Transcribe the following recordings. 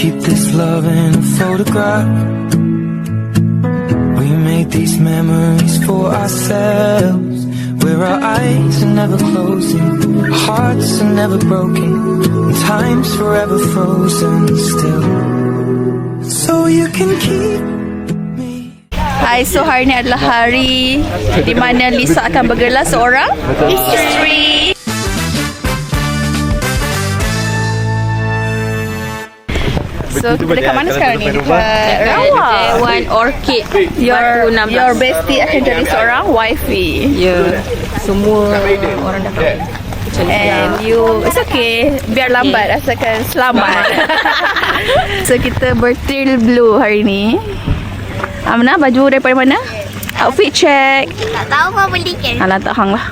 keep this love in a photograph. We made these memories for ourselves, where our eyes are never closing, our hearts are never broken, and time's forever frozen still. So you can keep me. Hai, so hari ni adalah hari di mana Lisa akan bergelar seorang isteri. So kita dekat mana sekarang ni? Dekat Rawa. One Orchid. Your bestie akan jadi seorang wifey. Ya. Semua orang dah tahu. And you, it's okay. Biar lambat, asalkan selamat. So kita berteal blue hari ni. Amna, baju daripada mana? Outfit check. Tak tahu kau beli kan? Alah, tak hang lah.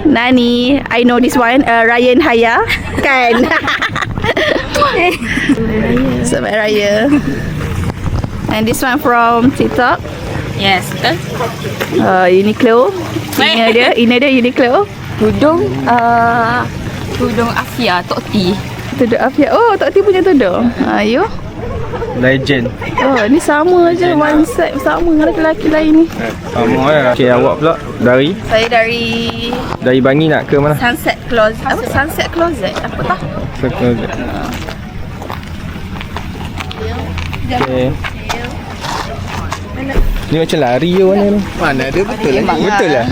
Nani, I know this one. Ryan Haya. Kan? Selamat Raya. And this one from TikTok. Yes, betul. Uniqlo. Ini dia Uniqlo. Tudung Afia, Tok T. Tudung Afia. Oh, Tok T punya tudung. You? Legend. Oh, ni sama je. One set sama dengan lelaki lain ni. Sama lah. Okay, awak pula dari? Saya dari Bangi nak ke mana? Sunset Closet. Apa? Sunset Closet? Apa tak? Okay. Ni macam lari je warna ni. Mana ada betul lah. Betul lah.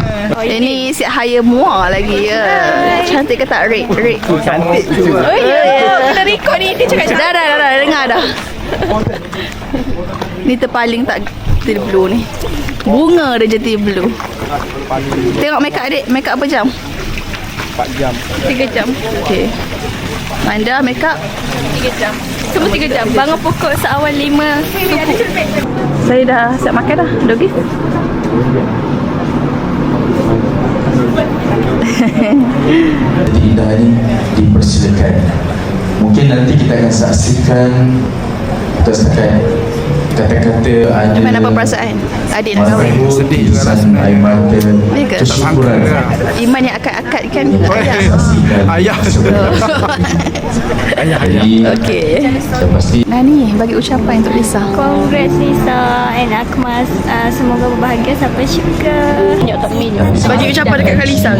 Ini siap hire muar lagi ya. Cantik ke tak? Red. Cantik tu. Oh ya. Kena record ni. Dia cakap dah. Dengar dah. Ni terpaling tak teal blue ni. Bunga dia je teal blue. Tengok make up adik. Make up apa jam? 4 jam. 3 jam. Okay. Manda make up 3 jam. Semua 3 jam. Bangun pukul seawal 5 subuh. Saya dah siap makan dah. Dogi. Jadi indah ini dipersilakan. Mungkin nanti kita akan saksikan setakat kata-kata ada Mana apa perasaan? Adik nak kahwin. sedih juga air mata kesyukuran. Iman yang akad-akad kan ayah. Jadi Okey. saya pasti Nani bagi ucapan untuk Lisa. Congrats Lisa and Akmal. Semoga berbahagia sampai syurga. Bagi ucapan dekat Kak Lisa.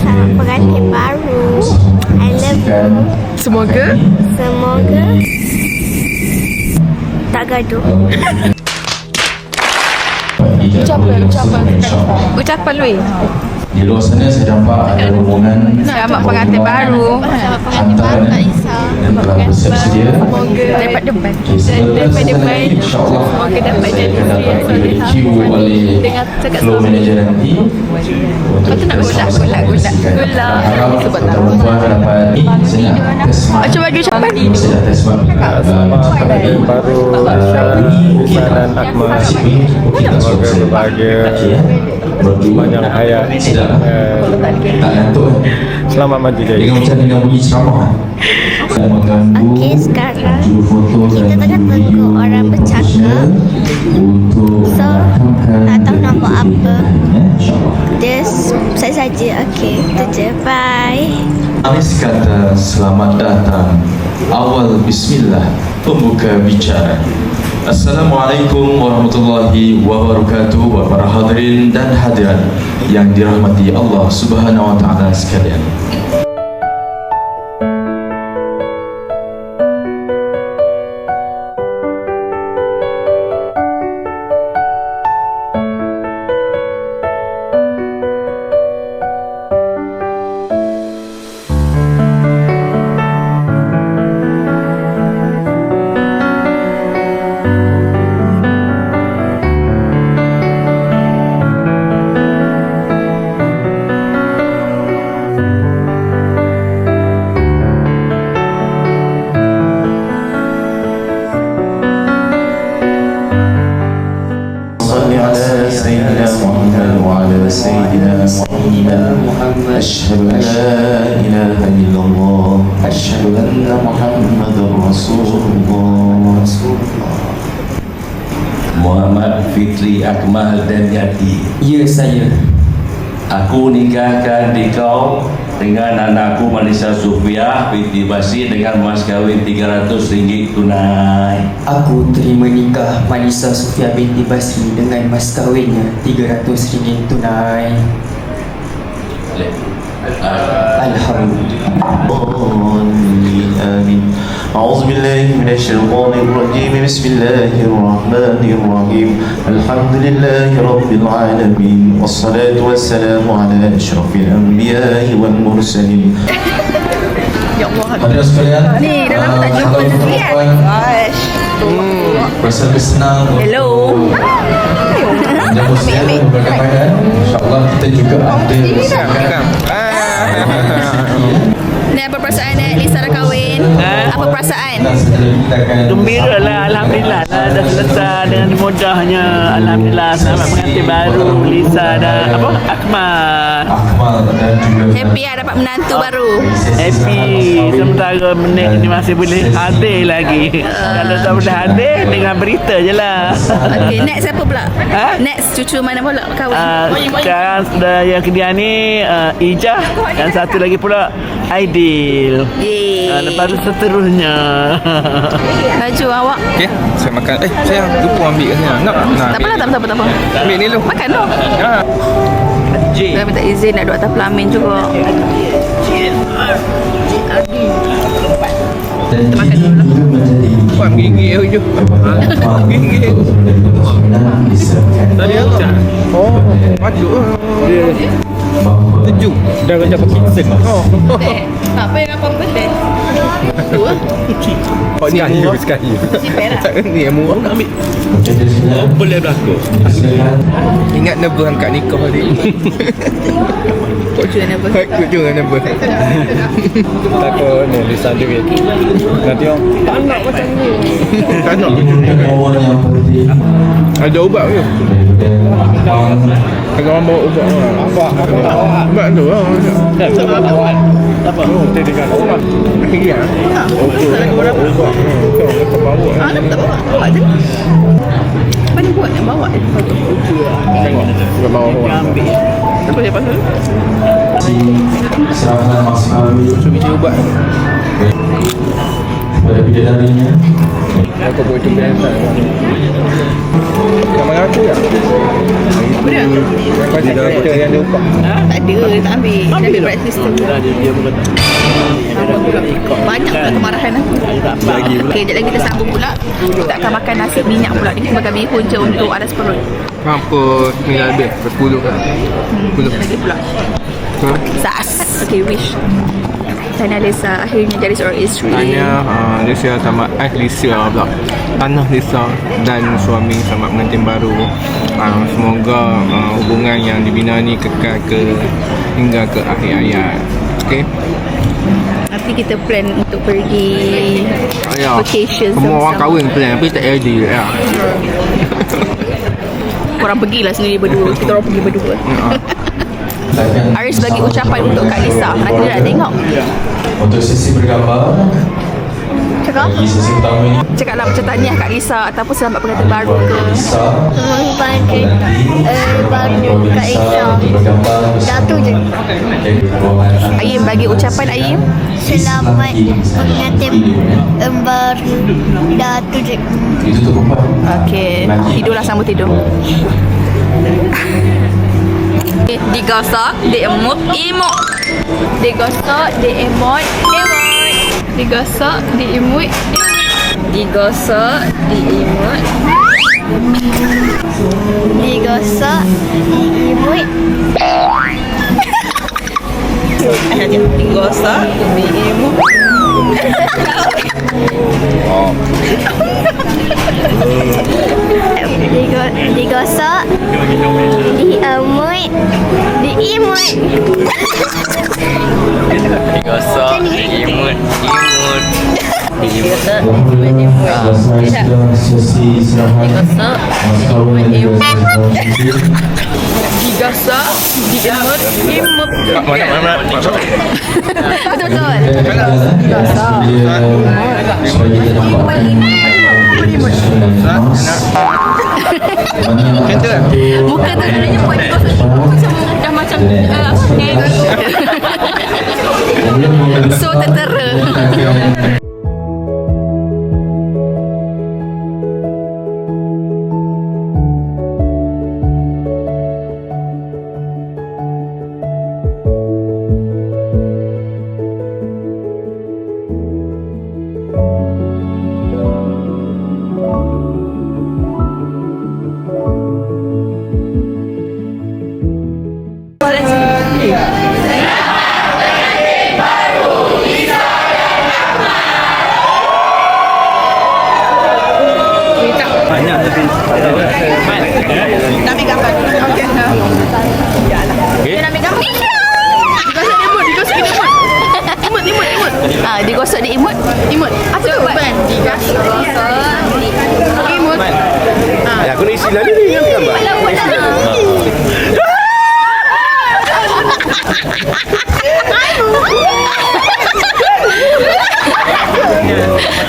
Selamat pengantin baru. I love you. Semoga tak gaduh. ucapan Lui. di luar sana saya nampak ada rombongan Selamat pengantin baru. hantaran dan telah bersiap sedia. Dapat depan. Dapat depan. InsyaAllah Semoga dapat jadi saya dapat di-review oleh flow manager nanti untuk Gula. perempuan dapat saya nak tesmat Cuba bagi ucapan. saya dah tesmat Baru dan Akmal. Semoga berbahagia, panjang hayat, tak ngantuk selamat maju jaya. dengan macam dengan bunyi ceramah tak mengganggu Okey, sekarang foto kita dan tengah tengok orang bercakap. untuk So, tak tahu nama apa. insyaAllah. Dia saya saja. Okey, itu je. Bye. Anis kata selamat datang. Awal bismillah, pembuka bicara. Assalamualaikum warahmatullahi wabarakatuh. Wa para hadirin dan hadirat yang dirahmati Allah Subhanahu wa taala sekalian. أشهد أن لا إله إلا الله أشهد أن محمدا رسول الله Muhammad Fitri Akmal dan Yati. Ya, saya. Aku nikahkan dikau dengan anakku Malisa Sufia binti Basi dengan mas kawin RM300 tunai. Aku terima nikah Malisa Sufia binti Basri dengan mas kawinnya RM300 tunai. Alhamdulillah. Amin. أعوذ بالله من الشيطان الرجيم بسم الله الرحمن الرحيم الحمد لله رب العالمين والصلاة والسلام على أشرف الأنبياء والمرسلين. Ya Allah. Hadirin sekalian, Ni dalam tak jumpa kalau lagi kan? perempuan rasa lebih senang Hello. menjamu siang berkaitan, insyaAllah kita juga ada Ni apa perasaan Lisa dah kahwin? Apa perasaan? Gembira lah, Alhamdulillah lah, dah selesai dengan mudahnya. Alhamdulillah, selamat pengantin baru Lisa dan Akmal dan juga Happy lah dapat menantu baru. happy. Sementara menit ni masih boleh hadir lagi. Kalau tak boleh hadir, dengan berita je lah. Okay, next siapa pula? Ha? Next cucu mana pula kahwin? Sekarang sudah yang kedua ni Ijah, dan satu lagi pula Aidil. Lepas tu seterusnya. Baju awak. Okey, saya makan. Sayang, lupa ambil kat sana. Nak? Tak apalah, tak apa. Ambil ni lu. Makan tu. Ha. Dah minta izin nak duduk atas pelamin juga. dan kini juga menjadi Buat gigi je. gigi Tadi apa? Oh, patut. Sejuk. Dah macam Parkinson. Oh. Tak apa yang apa-apa deh. Tu lah. Oh, ni sekali. Ni yang murah nak ambil. Boleh berlaku. Ingat nervous angkat nikah tadi. Kok cuba nervous. Kau juga nervous. Takut ni lisan duit. Nanti orang tak nak macam ni. Tak nak. kawan yang penting Ada ubat ke? Kalau orang bawa ubat tu. Ubat tu lah. Tak bawa. Apa? Oh, tadi kan ubat. Ya. Okey. Ubat. Kau bawa. Tak bawa. Bawa je. Mana buat yang bawa? Tengok. Ubat bawa orang. Ambil. Apa dia pasal? serangan mas kawin So, biji ubat. pada bidadarinya. Aku buat itu biasa. Yang mana aku tak? Benda? Yang baca kereta yang dia upah. Tak ada, tak ambil. Dah ambil bright system. Banyak pula kemarahan aku. Okay, sekejap lagi kita sambung pula. Kita akan makan nasi minyak pula. Kita makan bihun je untuk alas perut. Berapa 9 lebih? 10 kan? 10. Lagi pula. Sas. Okay, wish. Tanya Lisa akhirnya jadi seorang isteri. Tanya Lisa sama Lisa pula. Tanah Lisa dan suami sama pengantin baru. Semoga hubungan yang dibina ni kekal hingga ke akhir hayat. Okey. Nanti kita plan untuk pergi vacation. Semua orang kahwin plan tapi tak jadi ya. Korang pergilah sendiri berdua. Kita orang pergi berdua. Aris bagi ucapan untuk Kak Lisa. Nanti dia nak tengok. Untuk sesi bergambar Cakap di sesi pertama ini Cakaplah macam tahniah Kak Lisa ataupun selamat pengantin baru ke. Lisa baru Kak Lisa. Datuk je. Ayim bagi ucapan Ayim. Selamat pengantin baru Datuk je. itu tu perempuan. Okey, tidurlah sambut tidur. Digosok, diemut, imut. Digosok, diemut, imut. Digosok, diemut, digosok, diemut. Digosok, diimut. Digosok, diemut. Digosok, diemut, diimut. Digosok, diimut, Selesai sudah sesi serahan mas kawin dan juga sesi Digosok, diemut, imut. Mana? Betul-betul. supaya kita dapat Muka tu dia buat digosok dah macam apa? So tertera. Banyak lebih. Nak ambil gambar. Okey. Okey. Nak ambil gambar. Digosok di imut. Imut. Digosok di imut. Apa tu? Ban. Digosok di imut. Ya, aku nak isi lalu ni ambil gambar.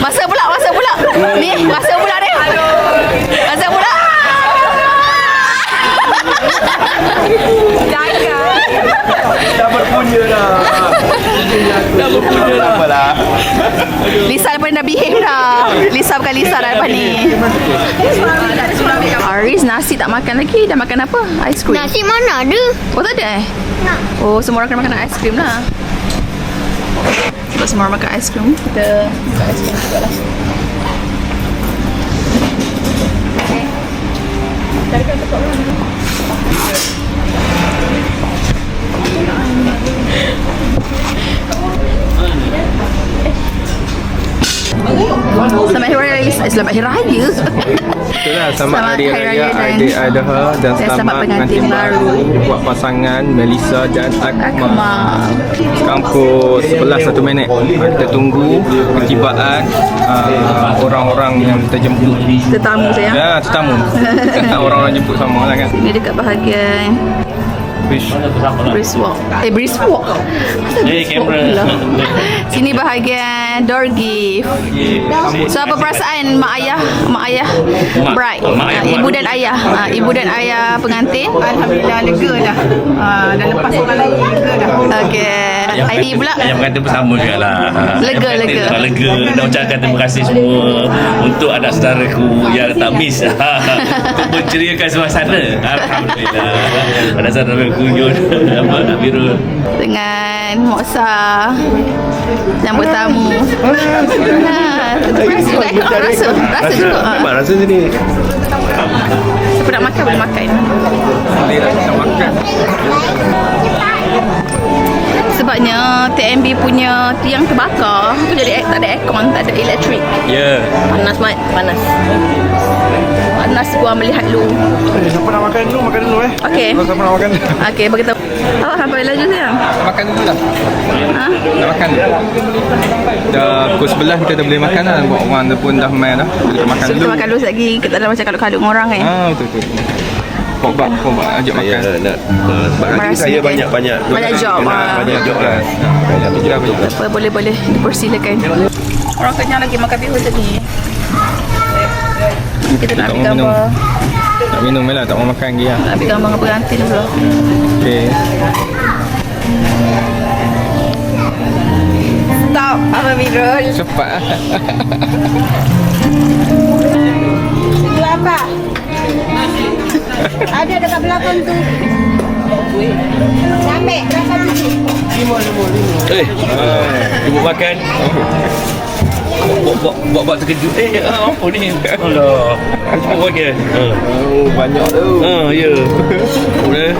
Masa pula. Ni, masa pula ni. Masa pula. Jangan. Dah berpunya dah. Apalah. Lisa lepas ni dah behave dah. Lisa bukan Lisa dah lepas ni. Aris nasi tak makan lagi. Dah makan apa? Ais krim. Nasi mana ada? Oh tak ada Nak. Oh semua orang kena makan ais krim lah. Sebab semua orang makan ais krim, kita makan ais krim juga lah. Okay. Carikan tekuk orang. Selamat Hari Raya. Selamat Hari Raya. Itulah selamat Hari Raya dan Aidiladha dan selamat pengantin baru buat pasangan Melissa dan Akmal. Sekarang pukul 11:01 kita tunggu ketibaan orang-orang yang kita jemput. Tetamu sayang. Ya, tetamu. Orang-orang jemput sama lah kan. Ini dekat bahagian Briskewalk. Briskewalk. kamera. Sini bahagian door gift. So apa perasaan mak ayah bride, ibu dan ayah, ibu dan ayah pengantin? Alhamdulillah lega dah. Dah lepas orang lain lega dah. Okey. ID pula Yang berkata bersama juga lah. Lega. Lega. Dan ucapkan terima kasih semua untuk anak saudaraku yang tak miss. Untuk menceriakan suasana. Alhamdulillah. Anak saudara kuyun Abirul dengan Moksa sambut tamu. Rasa juga. Rasa sini. Siapa nak makan boleh makan. Dia nak makan. Sebabnya TMB punya tiang terbakar. Tu jadi tak ada aircon, tak ada elektrik. Ya. Panas mat, panas. Panas gua melihat lu. Siapa nak makan dulu? Makan dulu Okey. Siapa nak makan? Okey, bagi tahu. Sampai laju sayang. Makan dulu lah. Ha? Dah makan. Dah pukul 11 kita dah boleh makan lah. Buat orang dah pun dah main dah. Kita makan So dulu. kita makan dulu lagi. Kita dalam macam kaluk-kaluk dengan orang kan. Betul. Kobak ajak makan. Sebab nanti saya banyak job. Banyak job lah. Boleh dipersilakan. Orang kenyang lagi makan bihun tadi. Kita nak ambil gambar. Nak minum lah, tak mau makan lagi lah. Nak ambil gambar dengan pengantin dulu. Okay. Stop. Apa Mirul? Cepat lah. Itu apa? Ada dekat belakang tu. Sampai berapa biji? 5. Ibu makan. Buat terkejut. Apa ni? Alah. Ibu makan. Banyak tu. Ya. Boleh.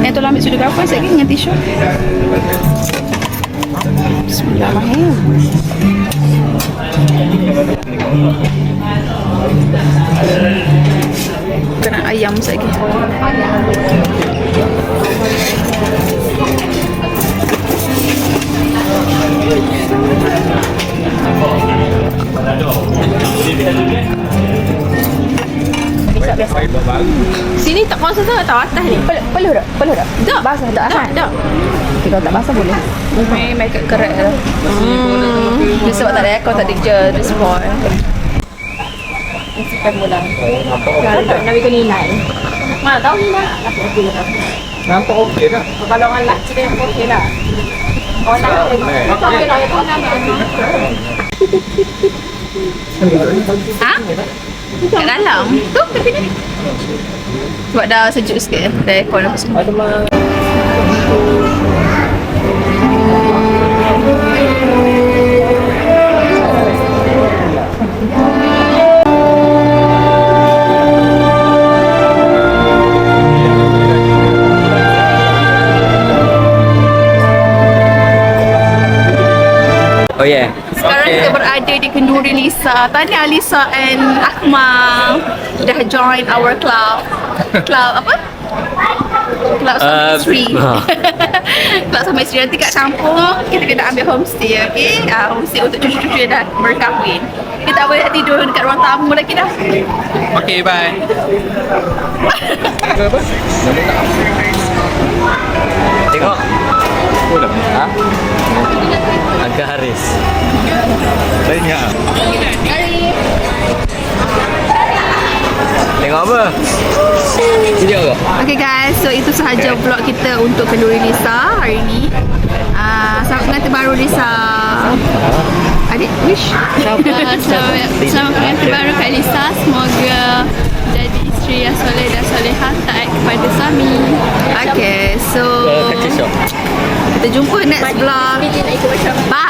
Tolong ambil sudah berapa sekali dengan tisu. Bismillahirrahmanirrahim. Kita nak ayam sekejap lagi. Sini tak kuasa sangat tau atas ni. Perlu tak? Perlu tak? Tak. Basah tak? Tak. Okay, kalau tak basah boleh. Main kat kerek lah. Dia sebab tak ada aircon, tak ada je spoil. Sampai bulan. Nak bagi Nina. Mana tahu Nina? Nampak okey tak? Kalau orang lelaki dia okey lah. Orang lelaki okey lah. Ha? Kat dalam? Tu tepi ni. Sebab dah sejuk sikit. Dah aircon apa semua. Oh yeah. Sekarang kita berada di Kenduri Lisa. Tahniah Lisa and Akmal dah join our club. Club apa? Club Suami Isteri. Club Suami Isteri. Nanti kat kampung kita kena ambil homestay, okay? Homestay untuk cucu-cucu yang dah berkahwin. Kita tak boleh tidur dekat ruang tamu lagi dah. Okey, bye. Tengok. Boleh. Ha? Angka Haris. Banyak. Tengok apa? Video ke? Okay guys, so itu sahaja vlog kita untuk Kenduri Lisa hari ni. Selamat pengantin baru Lisa. Adik, wish. Selamat pengantin baru Kak Lisa. Semoga jadi isteri yang soleh dan solehah, taat kepada suami. Okay, so kita jumpa next vlog. Bye.